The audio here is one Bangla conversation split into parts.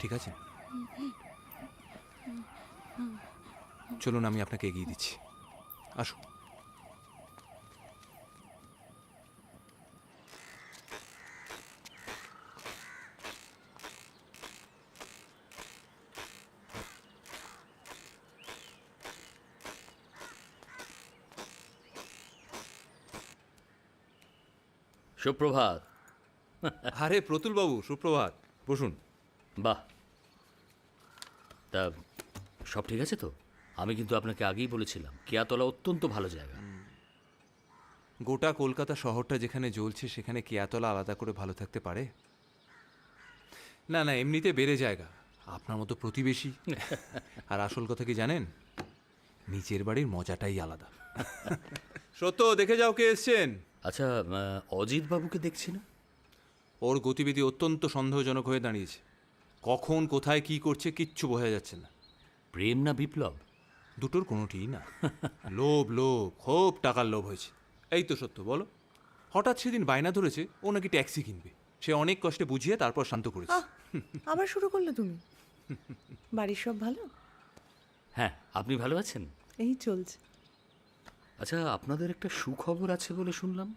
ঠিক আছেন? চলুন, আমি আপনাকে এগিয়ে দিচ্ছি। আসুন। সুপ্রভাত। আরে প্রতুল বাবু, সুপ্রভাত। বসুন। বাহ, তা সব ঠিক আছে তো? আমি কিন্তু আপনাকে আগেই বলেছিলাম কেয়াতলা অত্যন্ত ভালো জায়গা। গোটা কলকাতা শহরটা যেখানে জ্বলছে সেখানে কেয়াতলা আলাদা করে ভালো থাকতে পারে? না না, এমনিতে বেড়ে জায়গা, আপনার মতো প্রতিবেশী। আর আসল কথা কি জানেন, নিচের বাড়ির মজাটাই আলাদা। সত্য, দেখে যাও কে এসছেন। আচ্ছা, অজিত বাবুকে দেখছি না। ওর গতিবিধি অত্যন্ত সন্দেহজনক হয়ে দাঁড়িয়েছে। কখন কোথায় কি করছে কিচ্ছু বোঝা যাচ্ছে না। প্রেম না বিপ্লব? দুটোর কোনোটিই না। লোভ, লোভ, খুব টাকার লোভ হয়েছে। এই তো সত্য, বলো। হঠাৎ সেদিন বায়না ধরেছে ও নাকি ট্যাক্সি কিনবে। সে অনেক কষ্টে বুঝিয়ে তারপর শান্ত করেছে। আবার শুরু করলে তুমি? বাড়ির সব ভালো? হ্যাঁ, আপনি ভালো আছেন? এই চলছে। আচ্ছা, আপনাদের একটা সুখবর আছে বলে শুনলাম।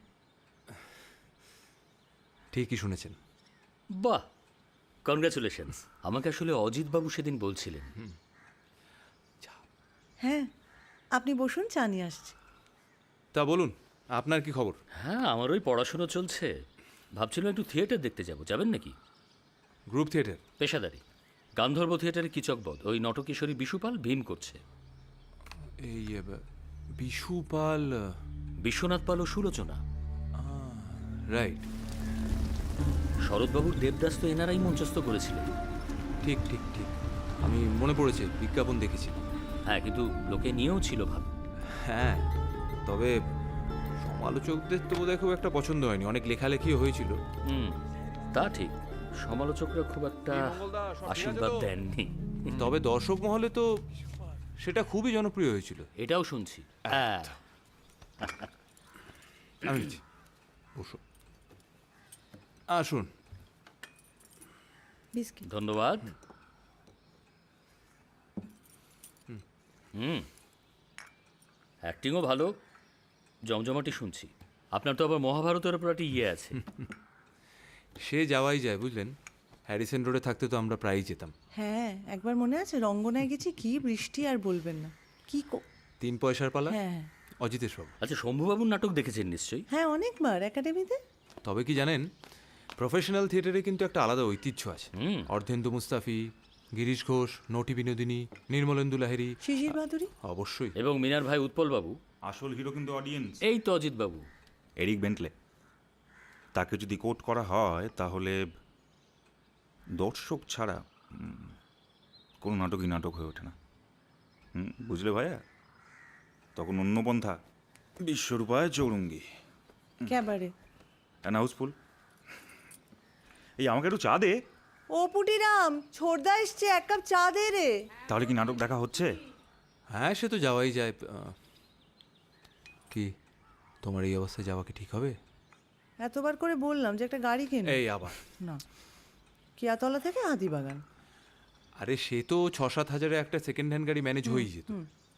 ঠিকই শুনেছেন। বাহ, কনগ্রাচুলেশনস। আমাকে আসলে অজিত বাবু সেদিন বলছিলেন। হ্যাঁ, আপনি বসুন, চা নিয়ে আসছি। তা বলুন, আপনার কি খবর? হ্যাঁ, আমার ওই পড়াশুনো চলছে। ভাবছিলাম একটু থিয়েটার দেখতে যাব, যাবেন নাকি? Group theatre? পেশাদারি গান্ধর্ব থিয়েটারে কিচকবধ, ওই নটকিশোরী বিশুপাল ভীম করছে। এই বিশুপাল? বিশ্বনাথ পাল ও সুলোচনা। রাইট। শরৎবাবুর দেবদাস তো এনারাই মঞ্চস্থ করেছিলেন। ঠিক ঠিক ঠিক, আমি মনে পড়েছে, বিজ্ঞাপন দেখেছি। হ্যাঁ, কিন্তু লোকে নিয়েও ছিল ভালো। হ্যাঁ, তবে সমালোচকদের তো বোধহয় খুব একটা পছন্দ হয়নি। অনেক লেখালেখিও হয়েছিল। তা ঠিক, সমালোচকরা খুব একটা আশীর্বাদ দেননি। তবে দর্শক মহলে তো সেটা খুবই জনপ্রিয় হয়েছিল। এটাও শুনছি। হ্যাঁ, আমি নিচ্ছি। বসুন, আসুন। বিস্কিট। ধন্যবাদ। অ্যাক্টিংও ভালো, জমজমাটি শুনছি। আপনার তো আবার মহাভারতের উপর একটা ইয়ে আছে। সে যাওয়াই যায়, বুঝলেন। হ্যারিসন রোডে থাকতে তো আমরা প্রায়ই যেতাম। হ্যাঁ, একবার মনে আছে রঙ্গনায় গেছি, কি বৃষ্টি আর বলবেন না। কি 3 পয়সার পালা, হ্যাঁ অজিতের সব। আচ্ছা, শম্ভুবাবুর নাটক দেখেছেন নিশ্চয়ই? হ্যাঁ, অনেকবার একাডেমিতে। তবে কি জানেন, প্রফেশনাল থিয়েটারে কিন্তু একটা আলাদা ঐতিহ্য আছে। অর্ধেন্দু মুস্তাফি, গিরিশ ঘোষ, নটি বিনোদিনী, নির্মলেন্দু লাহিড়ী, শিশির বাদুরী। অবশ্যই। এবং মিনার ভাই উৎপল বাবু। আসল হিরো কিন্তু অডিয়েন্স। এই তো অজিত বাবু। এরিক বেন্টলে। তাকে যদি কোট করা হয় তাহলে দর্শক ছাড়া কোনো নাটকই নাটক হয়ে ওঠে না। বুঝলে ভাইয়া? তখন অন্য পন্থা, বিশ্বরূপায় চৌরঙ্গি, ক্যাবারে। And house full. এই আমাকে একটু চা দে। ও পুটিরাম, ছোড়দা এসছে, এক কাপ চা দে রে। তাহলে কি নাটক দেখা হচ্ছে? হ্যাঁ, সে তো যাওয়াই যায়। কি তোমার এই অবস্থায় যাওয়া কি ঠিক হবে? এতবার করে বললাম যে একটা গাড়ি কেন। এই আবার না, কিয়াতলা থেকে হাতিবাগান। আরে সে তো 6-7 হাজারে একটা সেকেন্ড হ্যান্ড গাড়ি ম্যানেজ হয়ে যেত,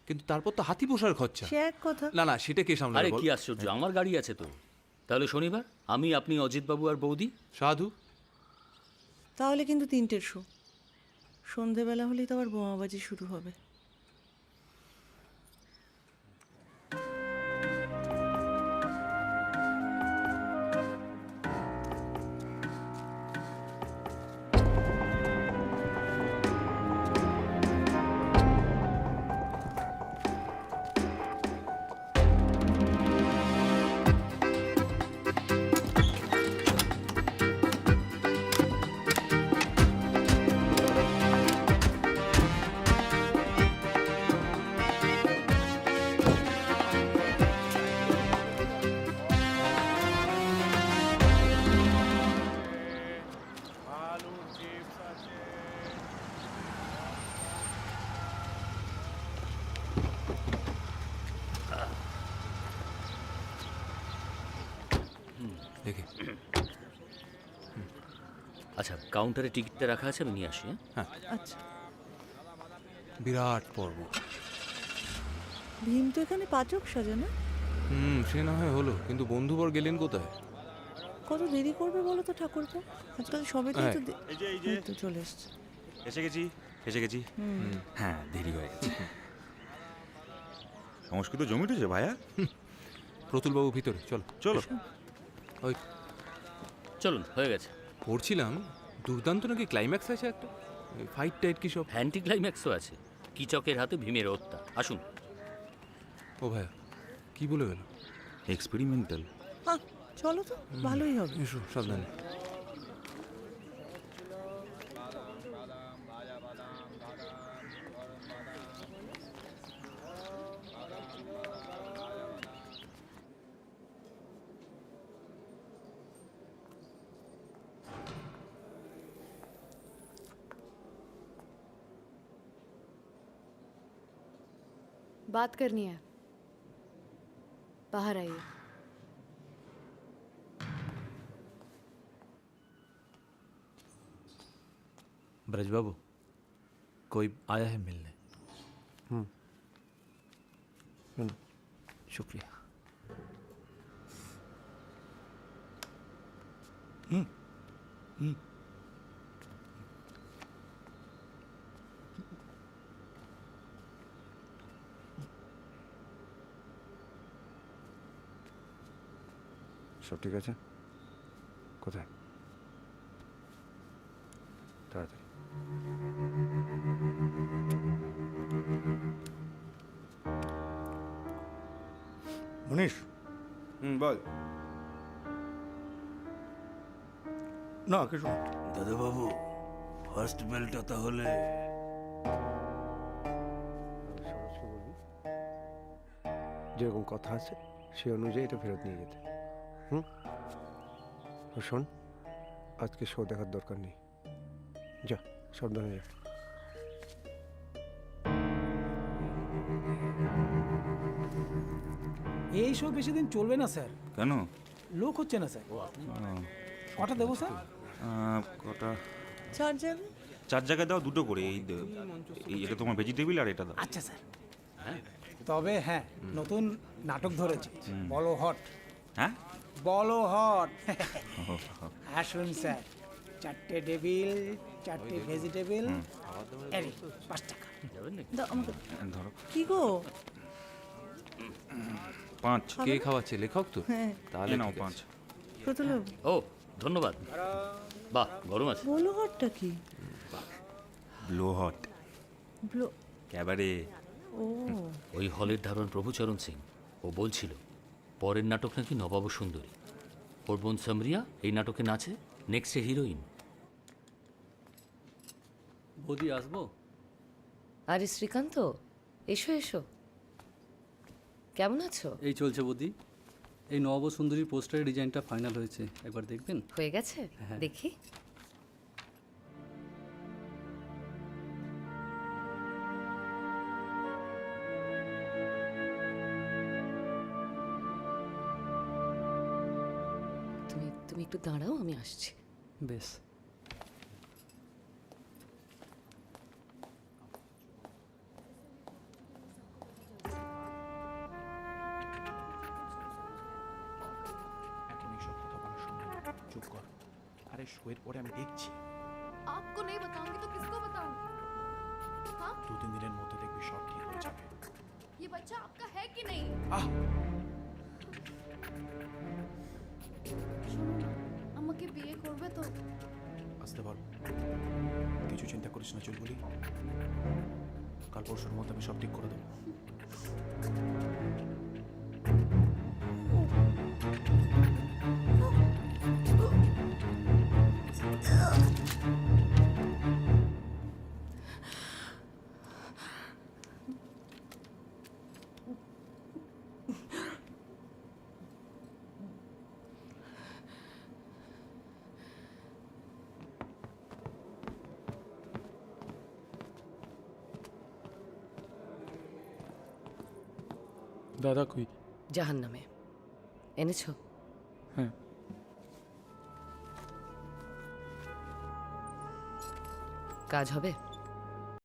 কিন্তু তারপর তো হাতি পোষার খরচা। সে এক কথা। না না, সেটা কে সামলাবে আরে বল? কি আশ্চর্য, আমার গাড়ি আছে তো। তাহলে শনিবার আমি, আপনি, অজিত বাবু আর বৌদি। সাধু। তাহলে কিন্তু 3টের শো। সন্ধেবেলা হলেই তো আবার বোমাবাজি শুরু হবে। দেখে আচ্ছা, কাউন্টারে টিকিটটা রাখা আছে, আমি নিয়ে আসি। হ্যাঁ? আচ্ছা, বিরাট পর্ব। ভীম তো এখানে পাচক সাজে না? সে না হয় হলো, কিন্তু বন্ধুবর গেলেন কোথায়? কত দেরি করবে বলো তো ঠাকুরপো? আজকাল সবেতেই তো এই তো চলে এসছে। এসে গেছি, এসে গেছি। হ্যাঁ, দেরি হয়ে গেছে। সংস্কৃত জমি উঠেছে ভাইয়া। প্রতুলবাবু ভিতরে চলো। চলো। ওই চলুন, হয়ে গেছে। পড়ছিলাম দুর্দান্ত নাকি ক্লাইম্যাক্স আছে একটা, ফাইট টাইট কি সব। অ্যান্টি ক্লাইম্যাক্সও আছে, কিচকের হাতে ভীমের হত্যা। আসুন। ও ভাইয়া কি বলে গেল? এক্সপেরিমেন্টাল। চলো তো, ভালোই হবে। এসো সাবধানে। बात करनी है, बाहर आइए। ब्रजबाबू, कोई आया है मिलने। शुक्रिया। সব ঠিক আছে? কোথায়? তাড়াতাড়ি। মনীষ, বল। না কিছু না। দাদাবাবু, ফার্স্ট বেলটা তাহলে সরোজকে বলবি যেরকম কথা আছে সে অনুযায়ী এটা ফেরত নিয়ে যেতে। ও শোন, আজকে শো দেখার দরকার নেই। যা, সাবধানে যা। এই শো বেশি দিন চলবে না স্যার, কেন? লোক হচ্ছে না স্যার। কটা দেবো স্যার? কটা? 4 যাবে। 4 জায়গায় দাও, 2টো করে। এই এটা তোমার ভেজিটেবিল, আর এটা দাও। আচ্ছা স্যার। তবে হ্যাঁ, নতুন নাটক ধরেছি, বলো হট। হ্যাঁ। বলো হট। আসুন স্যার, 4টে টেবিল, 4টে ভেজিটেবল, 5 টাকা। যাবেন নাকি? দাও আমাকে। ধরো। কি গো? 5। কে খাওয়াচ্ছে? লেখক তো? হ্যাঁ। তাহলে নাও ঠিক আছে। 5। প্রতুলবাবু, ও, ধন্যবাদ। বাহ, গরম আছে। বলো হটটা কি? Blow hot blow. ক্যাবারে। ও, ওই হলের ধারণ প্রভুচরণ সিং। ও বলছিল পরের নাটক নাকি নবাব সুন্দরী। ওর বোন সামরিয়া এই নাটকে নাচে, নেক্সটে হিরোইন। বৌদি আসবো? আরে শ্রীকান্ত, এসো এসো। কেমন আছো? এই চলছে বৌদি। এই নব সুন্দরীর পোস্টারের ডিজাইনটা ফাইনাল হয়েছে, একবার দেখবেন? হয়ে গেছে? হ্যাঁ। দেখি। তুমি তুমি একটু দাঁড়াও, আমি আসছি। বেশ। এখন এইসব কথা বলার সময় না। চুপ কর। আরে শোয়ের পরে আমি দেখছি। आपको नहीं बताऊंगी तो किसको बताऊं? हाँ? 2-3 দিনের মধ্যে দেখবি সব ঠিক হয়ে যাবে। ये बच्चा आपका है कि नहीं? আহ, শোনো না, আমাকে বিয়ে করবে তো? আসতে বল। কিছু চিন্তা করিস না, চল বলি। কাল পরশুর মধ্যে আমি সব ঠিক করে দেবো। দাদা কই? জাহান নামে। এনেছো? হ্যাঁ। কাজ হবে?